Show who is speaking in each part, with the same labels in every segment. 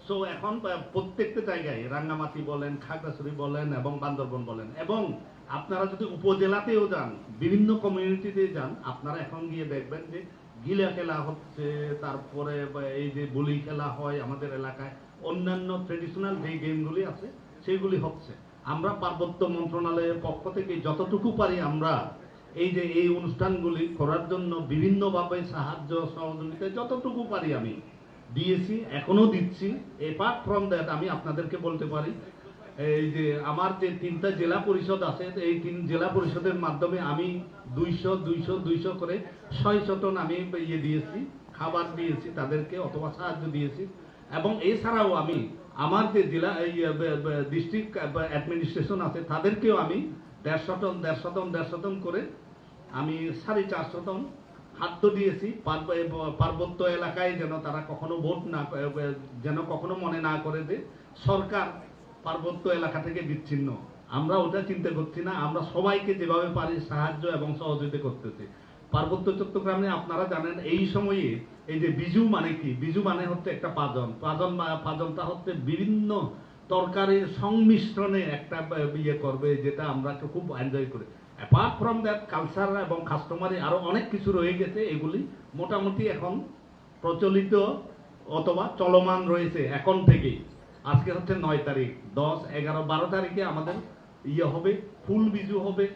Speaker 1: So এখন প্রত্যেকটা জায়গায় রাঙ্গামাটি বলেন, খাগড়াছড়ি বলেন এবং বান্দরবন বলেন, এবং আপনারা যদি উপজেলাতেও যান, বিভিন্ন কমিউনিটিতে যান, আপনারা এখন গিয়ে দেখবেন যে গিলা খেলা হচ্ছে, তারপরে এই যে বুলি খেলা হয় আমাদের এলাকায়, অন্যান্য ট্রেডিশনাল যে গেমগুলি আছে সেগুলি হচ্ছে। আমরা পার্বত্য মন্ত্রণালয়ের পক্ষ থেকে যতটুকু পারি আমরা এই যে এই অনুষ্ঠানগুলি করার জন্য বিভিন্নভাবে সাহায্য সহযোগিতা যতটুকু পারি আমি দিয়েছি, এখনো দিচ্ছি। এপার্ট ফ্রম দ্যাট আমি আপনাদেরকে বলতে পারি, এই যে আমার যে 3টা জেলা পরিষদ আছে, এই 3 জেলা পরিষদের মাধ্যমে আমি 200 করে 600 টন আমি ইয়ে দিয়েছি, খাবার দিয়েছি তাদেরকে অথবা সাহায্য দিয়েছি। এবং এছাড়াও আমি আমার যে জেলা ডিস্ট্রিক্ট অ্যাডমিনিস্ট্রেশন আছে তাদেরকেও আমি 150 টন করে আমি 450 টন খাদ্য দিয়েছি। পার্বত্য এলাকায় যেন তারা কখনো ভোট না, যেন কখনো মনে না করে যে সরকার পার্বত্য এলাকা থেকে বিচ্ছিন্ন। আমরা ওটা চিন্তা করছি না, আমরা সবাইকে যেভাবে পারি সাহায্য এবং সহযোগিতা করতেছি। পার্বত্য চট্টগ্রামে আপনারা জানেন এই সময়ে এই যে বিজু মানে কি, বিজু মানে হচ্ছে একটা পাজনটা হচ্ছে বিভিন্ন তরকারির সংমিশ্রণে একটা ইয়ে করবে, যেটা আমরা খুব এনজয় করি। অ্যাপার্ট ফ্রম দ্যাট কালচার এবং কাস্টমারি আরো অনেক কিছু রয়ে গেছে, এগুলি মোটামুটি এখন প্রচলিত অথবা চলমান রয়েছে এখন থেকেই। আজকে হচ্ছে 9 তারিখ, 10, 11, 12 তারিখে আমাদের ইয়ে হবে, ফুল বিজু হবে।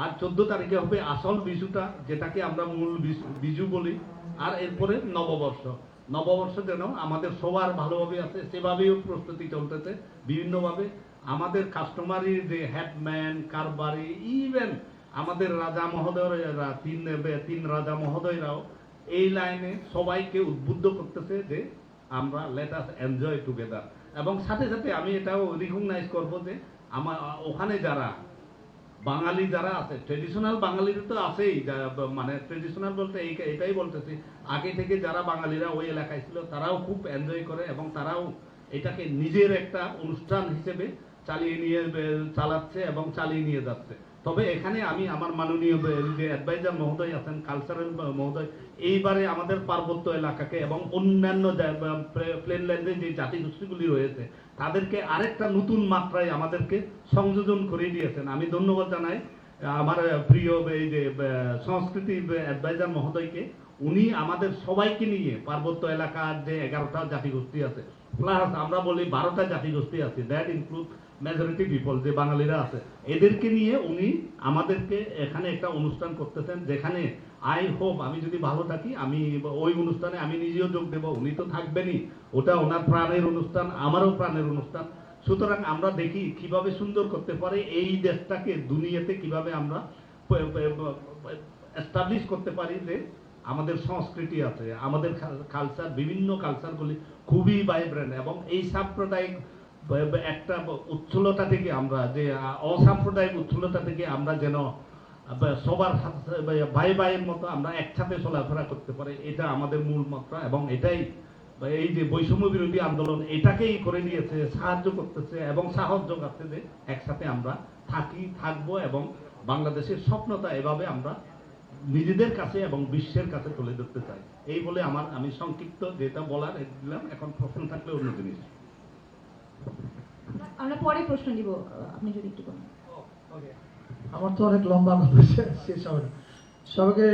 Speaker 1: আর 14 তারিখে হবে আসল বিজুটা, যেটাকে আমরা মূল বিজু বলি। আর এরপরে নববর্ষ যেন আমাদের সবার ভালোভাবে আছে সেভাবেও প্রস্তুতি চলতেছে বিভিন্নভাবে। আমাদের কাস্টমারি যে হেডম্যান, কারবারি, ইভেন আমাদের রাজা মহোদয়রা, তিন রাজা মহোদয়রাও এই লাইনে সবাইকে উদ্বুদ্ধ করতেছে যে আমরা লেট আস এনজয় টুগেদার। এবং সাথে সাথে আমি এটাও রিকগনাইজ করব যে আমার ওখানে যারা বাঙালি যারা আছে, ট্রেডিশনাল বাঙালিরা তো আছেই, মানে ট্রেডিশনাল বলতে এটাই বলতেছি, আগে থেকে যারা বাঙালিরা ওই এলাকায় ছিল তারাও খুব এনজয় করে এবং তারাও এটাকে নিজের একটা অনুষ্ঠান হিসেবে চালাচ্ছে এবং চালিয়ে নিয়ে যাচ্ছে। তবে এখানে আমি আমার মাননীয় যে অ্যাডভাইজার মহোদয় আছেন, কালচারাল মহোদয়, এইবারে আমাদের পার্বত্য এলাকাকে এবং অন্যান্য প্লেনল্যান্ডে যে জাতিগোষ্ঠীগুলি রয়েছে তাদেরকে আরেকটা নতুন মাত্রায় আমাদেরকে সংযোজন করে দিয়েছেন। আমি ধন্যবাদ জানাই আমার প্রিয় এই যে সংস্কৃতি অ্যাডভাইজার মহোদয়কে। উনি আমাদের সবাইকে নিয়ে পার্বত্য এলাকার যে 11টা জাতিগোষ্ঠী আছে, প্লাস আমরা বলি 12টা জাতিগোষ্ঠী আছে, দ্যাট ইনক্লুড মেজরিটি পিপল যে বাঙালিরা আছে, এদেরকে নিয়ে উনি আমাদেরকে এখানে একটা অনুষ্ঠান করতেছেন, যেখানে আই হোপ আমি যদি ভালো থাকি আমি ওই অনুষ্ঠানে আমি নিজেও যোগ দেব, উনি তো থাকবেনই, ওটা ওনার প্রাণের অনুষ্ঠান, আমারও প্রাণের অনুষ্ঠান। সুতরাং আমরা দেখি কিভাবে সুন্দর করতে পারে এই দেশটাকে দুনিয়াতে, কিভাবে আমরা এস্টাবলিশ করতে পারি যে আমাদের সংস্কৃতি আছে, আমাদের কালচার, বিভিন্ন কালচারগুলি খুবই ভাইব্রেন্ট। এবং এই সাম্প্রদায়িক একটা উচ্ছলতা থেকে আমরা যে অসাম্প্রদায়িক উচ্ছলতা থেকে আমরা যেন সবার ভাই ভাইয়ের মতো আমরা একসাথে চলাফেরা করতে পারি, এটা আমাদের মূল মাত্রা। এবং এটাই এই যে বৈষম্য বিরোধী আন্দোলন এটাকেই করে নিয়েছে, সাহায্য করতেছে এবং সাহস যোগাচ্ছে যে একসাথে আমরা থাকবো এবং বাংলাদেশের স্বপ্নতা এভাবে আমরা নিজেদের কাছে এবং বিশ্বের কাছে তুলে ধরতে চাই। এই বলে আমি সংক্ষিপ্ত যেটা বলার দিলাম। এখন প্রশ্ন থাকলে অন্য জিনিস
Speaker 2: আমরা পরে প্রশ্ন নিব, আপনি যদি একটু বলেন।
Speaker 3: আমার তো অনেক লম্বা কথা শেষ হবে না। সবাইকে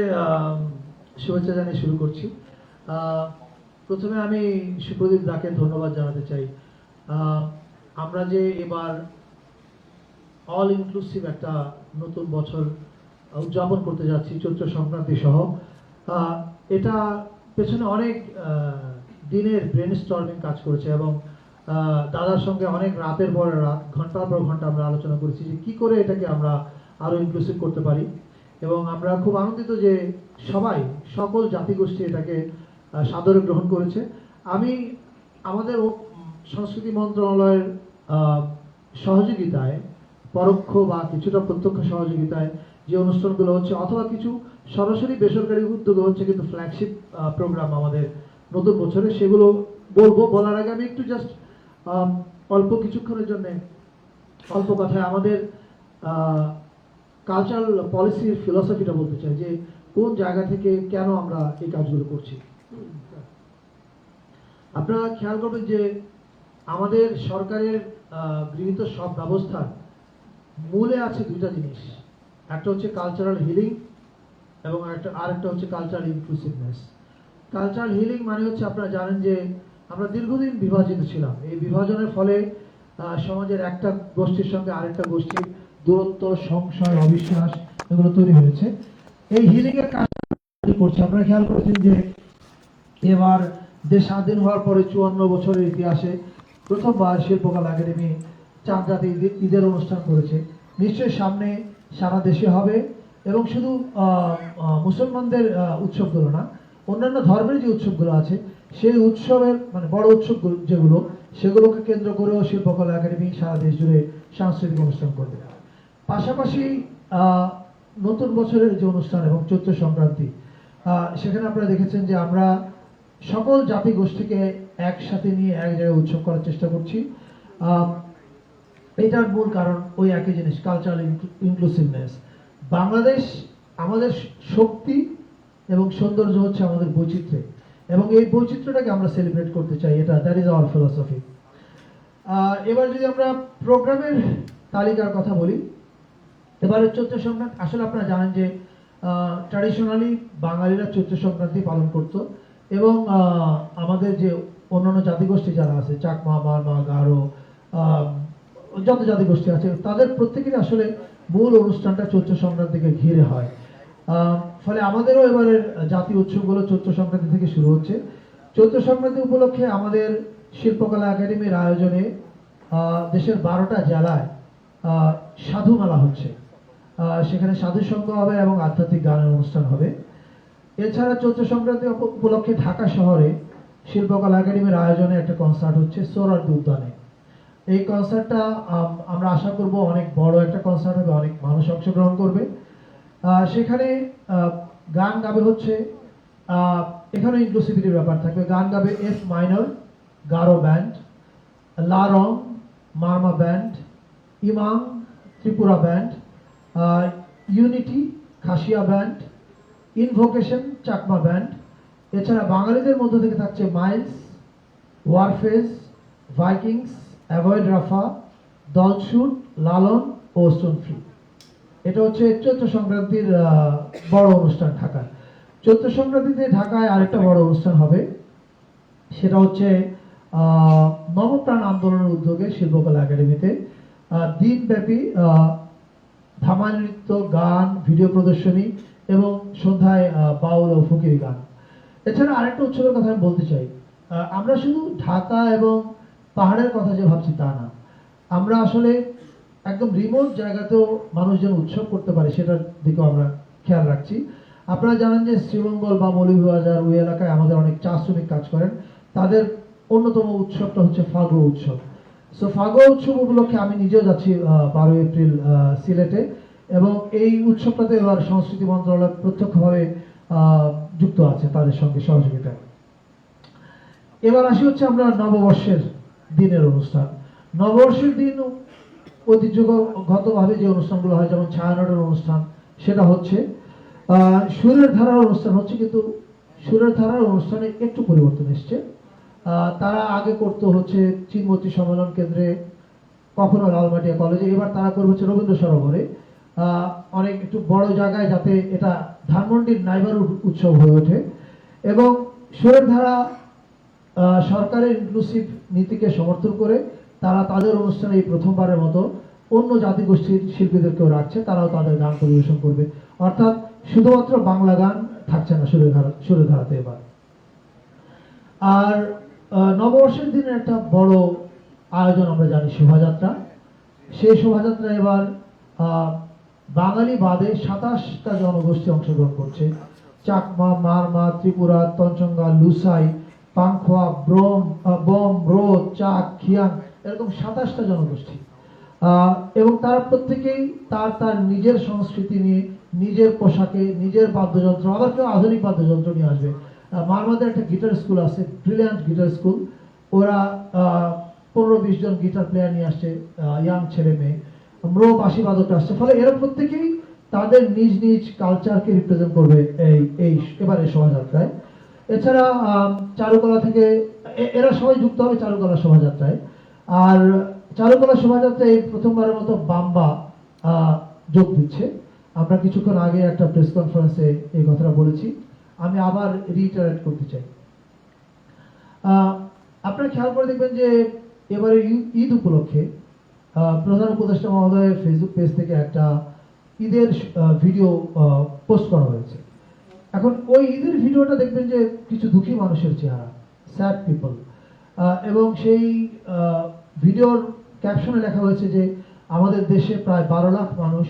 Speaker 3: শুভেচ্ছা জানিয়ে শুরু করছি। প্রথমে আমি সুপ্রদীপ দাকে ধন্যবাদ জানাতে চাই। আমরা যে এবার অল ইনক্লুসিভ একটা নতুন বছর উদযাপন করতে যাচ্ছি চৈত্র সংক্রান্তি সহ, এটা পেছনে অনেক দিনের ব্রেনস্টর্মিং কাজ করেছে এবং দাদার সঙ্গে অনেক রাতের পর রাত, ঘন্টার পর ঘন্টা আমরা আলোচনা করেছি যে কী করে এটাকে আমরা আরও ইনক্লুসিভ করতে পারি। এবং আমরা খুব আনন্দিত যে সকল জাতিগোষ্ঠী এটাকে সাদরে গ্রহণ করেছে। আমি আমাদের সংস্কৃতি মন্ত্রণালয়ের সহযোগিতায়, পরোক্ষ বা কিছুটা প্রত্যক্ষ সহযোগিতায় যে অনুষ্ঠানগুলো হচ্ছে, অথবা কিছু সরাসরি বেসরকারি উদ্যোগ হচ্ছে কিন্তু ফ্ল্যাগশিপ প্রোগ্রাম আমাদের নতুন বছরে, সেগুলো বলার আগে আমি একটু জাস্ট অল্প কিছুক্ষণের জন্য অল্প কথায় আমাদের কালচারাল পলিসির ফিলসফিটা বলতে চাই, যে কোন জায়গা থেকে কেন আমরা এই কাজগুলো করছি। আপনারা খেয়াল করবেন যে আমাদের সরকারের গৃহীত সব ব্যবস্থার মূলে আছে দুইটা জিনিস, একটা হচ্ছে কালচারাল হিলিং এবং আরেকটা হচ্ছে কালচারাল ইনক্লুসিভনেস। কালচারাল হিলিং মানে হচ্ছে আপনারা জানেন যে আমরা দীর্ঘদিন বিভাজিত ছিলাম, এই বিভাজনের ফলে সমাজের একটা গোষ্ঠীর সঙ্গে আরেকটা গোষ্ঠীর দূরত্ব, সংশয়, অবিশ্বাস এগুলো তৈরি হয়েছে। এই হিলিং এর কাজ করছে। আপনারা খেয়াল করেছেন যে এবার দেশ স্বাধীন হওয়ার পরে 54 বছরের ইতিহাসে প্রথমবার শিল্পকলা একাডেমি চাঁদ রাতে ঈদের অনুষ্ঠান করেছে। নিশ্চয়ই সামনে সারা দেশে হবে, এবং শুধু মুসলমানদের উৎসবগুলো না, অন্যান্য ধর্মের যে উৎসবগুলো আছে সেই উৎসবের মানে বড় উৎসবগুলো যেগুলো, সেগুলোকে কেন্দ্র করেও শিল্পকলা একাডেমি সারা দেশ জুড়ে সাংস্কৃতিক অনুষ্ঠান করবে। পাশাপাশি নতুন বছরের যে অনুষ্ঠান এবং চৈত্র সংক্রান্তি, সেখানে আপনারা দেখেছেন যে আমরা সকল জাতি গোষ্ঠীকে একসাথে নিয়ে এক জায়গায় উৎসব করার চেষ্টা করছি। এটার মূল কারণ ওই একই জিনিস, কালচারাল ইনক্লুসিভনেস। বাংলাদেশ আমাদের শক্তি এবং সৌন্দর্য হচ্ছে আমাদের বৈচিত্র্যে, এবং এই বৈচিত্র্যটাকে আমরা সেলিব্রেট করতে চাই, এটা দ্যাট ইজ আওয়ার ফিলসফি। এবার যদি আমরা প্রোগ্রামের তালিকার কথা বলি, এবারে চৈত্র সংক্রান্তি, আসলে আপনারা জানেন যে ট্র্যাডিশনালি বাঙালিরা চৈত্র সংক্রান্তি পালন করত, এবং আমাদের যে অন্যান্য জাতিগোষ্ঠী যারা আছে, চাকমা, মারমা, গারো, যত জাতিগোষ্ঠী আছে, তাদের প্রত্যেকেরই আসলে মূল অনুষ্ঠানটা চৈত্র সংক্রান্তিকে ঘিরে হয়। ফলে আমাদেরও এবারের জাতীয় উৎসবগুলো চৈত্র সংক্রান্তি থেকে শুরু হচ্ছে। চৈত্র সংক্রান্তি উপলক্ষে আমাদের শিল্পকলা একাডেমির আয়োজনে দেশের 12টা জেলায় সাধু মেলা হচ্ছে। সেখানে সাধু সঙ্গ হবে এবং আধ্যাত্মিক গানের অনুষ্ঠান হবে। এছাড়া চৈত্র সংক্রান্তি উপলক্ষে ঢাকা শহরে শিল্পকলা একাডেমির আয়োজনে একটা কনসার্ট হচ্ছে সোহরাওয়ার্দী উদ্যানে। এই কনসার্টটা আমরা আশা করব অনেক বড় একটা কনসার্ট হবে, অনেক মানুষ অংশগ্রহণ করবে। সেখানে গান গাবে হচ্ছে, এখানে ইনক্লুসিভিটির ব্যাপার থাকবে। গান গাবে F minor Garo band, Larang Marma band, Imang Tripura band, unity Khasia band, invocation Chakma band. এছাড়া বাঙালিদের মধ্য থেকে থাকছে Miles, Warfaze, Vikings, avoid Rafa, Dalchhut, Lalon ও স্টোনফ্রি। এটা হচ্ছে চৈত্র সংক্রান্তির বড় অনুষ্ঠান ঢাকায়। চৈত্র সংক্রান্তিতে ঢাকায় আরেকটা বড় অনুষ্ঠান হবে, সেটা হচ্ছে নবপ্রাণ আন্দোলনের উদ্যোগে শিল্পকলা একাডেমিতে দিনব্যাপী ধামাল নৃত্য, গান, ভিডিও প্রদর্শনী এবং সন্ধ্যায় বাউল ও ফকিরি গান। এছাড়া আরেকটা উৎসবের কথা আমি বলতে চাই। আমরা শুধু ঢাকা এবং পাহাড়ের কথা যে ভাবছি তা না, আমরা আসলে একদম রিমোট জায়গাতেও মানুষ যেন উৎসব করতে পারে সেটার দিকেও আমরা খেয়াল রাখছি। আপনারা জানেন যে শ্রীমঙ্গল বা মৌলভীবাজার ওই এলাকায় আমাদের অনেক চা শ্রমিক কাজ করেন, তাদের অন্যতম উৎসবটা হচ্ছে ফাগুয়া উৎসব। সো ফাগুয়া উৎসব উপলক্ষে আমি নিজেও যাচ্ছি 12 এপ্রিল সিলেটে, এবং এই উৎসবটাতে এবার সংস্কৃতি মন্ত্রণালয় প্রত্যক্ষভাবে যুক্ত আছে তাদের সঙ্গে সহযোগিতায়। এবার আসি হচ্ছে আমরা নববর্ষের দিনের অনুষ্ঠান। নববর্ষের দিন ঐতিহ্যগতভাবে যে অনুষ্ঠানগুলো হয়, যেমন ছায়ানটের অনুষ্ঠান, সেটা হচ্ছে সুরের ধারার অনুষ্ঠান হচ্ছে, কিন্তু সুরের ধারার অনুষ্ঠানে একটু পরিবর্তন এসছে। তারা আগে করতো হচ্ছে চিনমতি সম্মেলন কেন্দ্রে, কখনো লালমাটিয়া কলেজে, এবার তারা করবে হচ্ছে রবীন্দ্র সরোবরে, অনেক একটু বড় জায়গায়, যাতে এটা ধানমন্ডির নাইবারহুড উৎসব হয়ে ওঠে। এবং সুরের ধারা সরকারের ইনক্লুসিভ নীতিকে সমর্থন করে তারা তাদের অনুষ্ঠানে এই প্রথমবারের মতো অন্য জাতিগোষ্ঠীর শিল্পীদেরকেও রাখছে, তারাও তাদের গান পরিবেশন করবে। অর্থাৎ শুধুমাত্র বাংলা গান থাকছে না সুরের ধারাতে এবার। আর নববর্ষের দিনে একটা বড় আয়োজন আমরা জানি, শোভাযাত্রা। সেই শোভাযাত্রা এবার বাঙালি বাদে 27টা জনগোষ্ঠী অংশগ্রহণ করছে। চাকমা, মারমা, ত্রিপুরা, তঞ্চঙ্গা, লুসাই, পাংখোয়া, বম, রো, চাক, খিয়াং, এরকম 27টা জনগোষ্ঠী। এবং তারা প্রত্যেকেই তার তার নিজের সংস্কৃতি নিয়ে, নিজের পোশাকে, নিজের বাদ্যযন্ত্র, আবার কেউ আধুনিক বাদ্যযন্ত্র নিয়ে আসবে। মারমাদের একটা গিটার স্কুল আছে, ব্রিলিয়ান্ট গিটার স্কুল। ওরা 15-20 জন গিটার প্লেয়ার নিয়ে আসছে, ইয়াং ছেলে মেয়ে, রো বাঁশি বাদক আসছে। ফলে এরা প্রত্যেকেই তাদের নিজ নিজ কালচারকে রিপ্রেজেন্ট করবে এই এবারে শোভাযাত্রায়। এছাড়া চারুকলা থেকে এরা সবাই যুক্ত হবে চারুকলা শোভাযাত্রায়। আর চারুকলা শোভাযাত্রায় এই প্রথমবারের মতো বাম্বা যোগ দিচ্ছে। আমরা কিছুক্ষণ আগে একটা প্রেস কনফারেন্সে এই কথাটা বলেছি, আমি আবার রিটারেট করতে চাই। আপনারা খেয়াল করে দেখবেন যে এবারে ঈদ উপলক্ষে প্রধান উপদেষ্টা মহোদয়ের ফেসবুক পেজ থেকে একটা ঈদের ভিডিও পোস্ট করা হয়েছে। এখন ওই ঈদের ভিডিওটা দেখবেন যে কিছু দুঃখী মানুষের চেহারা, স্যাড পিপল, এবং সেই ভিডিওর ক্যাপশনে লেখা হয়েছে যে আমাদের দেশে প্রায় 12 লাখ মানুষ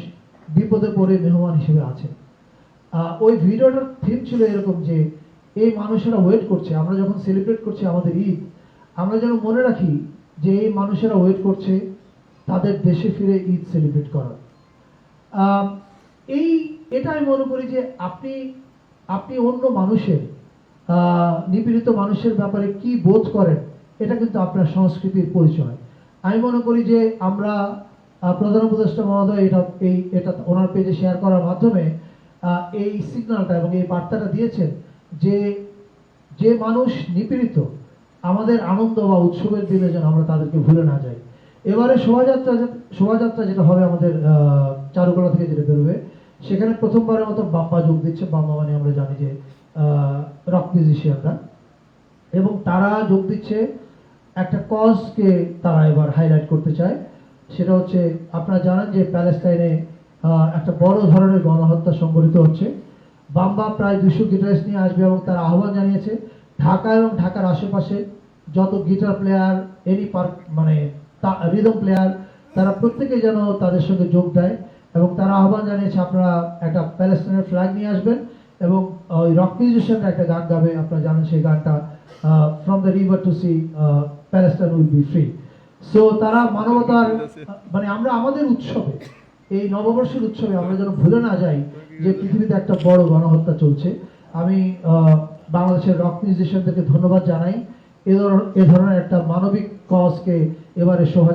Speaker 3: বিপদে পড়ে মেহমান হিসেবে আছে। ওই ভিডিওটার থিম ছিল এরকম যে এই মানুষেরা ওয়েট করছে, আমরা যখন সেলিব্রেট করছি আমাদের ঈদ, আমরা যেন মনে রাখি যে এই মানুষেরা ওয়েট করছে তাদের দেশে ফিরে ঈদ সেলিব্রেট করার। এটা আমি মনে করি যে আপনি অন্য মানুষের নিপীড়িত মানুষের ব্যাপারে কি বোধ করেন, এটা কিন্তু আপনার সংস্কৃতির পরিচয়। আমি মনে করি যে আমরা প্রধান উপদেষ্টা মহোদয় এটা ওনার পেজে শেয়ার করার মাধ্যমে এই সিগন্যালটা এবং এই বার্তাটা দিয়েছেন যে যে মানুষ নিপীড়িত, আমাদের আনন্দ বা উৎসবের দিনে যেন আমরা তাদেরকে ভুলে না যাই। এবারে শোভাযাত্রা যেটা হবে আমাদের চারুকলা থেকে যেটা বেরোবে, সেখানে প্রথমবারের মতো বাম্বা যোগ দিচ্ছে। বাম্বা মানে আমরা জানি যে রক মিউজিশিয়ানরা, এবং তারা যোগ দিচ্ছে একটা কজকে তারা এবার হাইলাইট করতে চায়। সেটা হচ্ছে, আপনারা জানেন যে প্যালেস্টাইনে একটা বড় ধরনের গণহত্যা সংঘটিত হচ্ছে। বাম্বা প্রায় 200 গিটারিস্ট নিয়ে আসবে এবং তারা আহ্বান জানিয়েছে ঢাকা এবং ঢাকার আশেপাশে যত গিটার প্লেয়ার, এনি পার্ক মানে রিদম প্লেয়ার, তারা প্রত্যেকে যেন তাদের সঙ্গে যোগ দেয়। এবং তারা আহ্বান জানিয়েছে আপনারা একটা প্যালেস্টাইনের ফ্ল্যাগ নিয়ে আসবেন এবং ওই রক মিউজিশিয়ানরা একটা গান গাবে। আপনারা জানেন সেই গানটা from the river to sea Palestine will be free. So তারা মানবতার মানে আমরা আমাদের উৎসবে, এই নববর্ষের উৎসবে আমরা যেন ভুলে না যাই যে পৃথিবীতে একটা বড় গণহত্যা চলছে। আমি বাংলাদেশের রক মিউজিশিয়ানদেরকে ধন্যবাদ জানাই এ ধরনের একটা মানবিক কজকে এবারে শোভাযাত্রা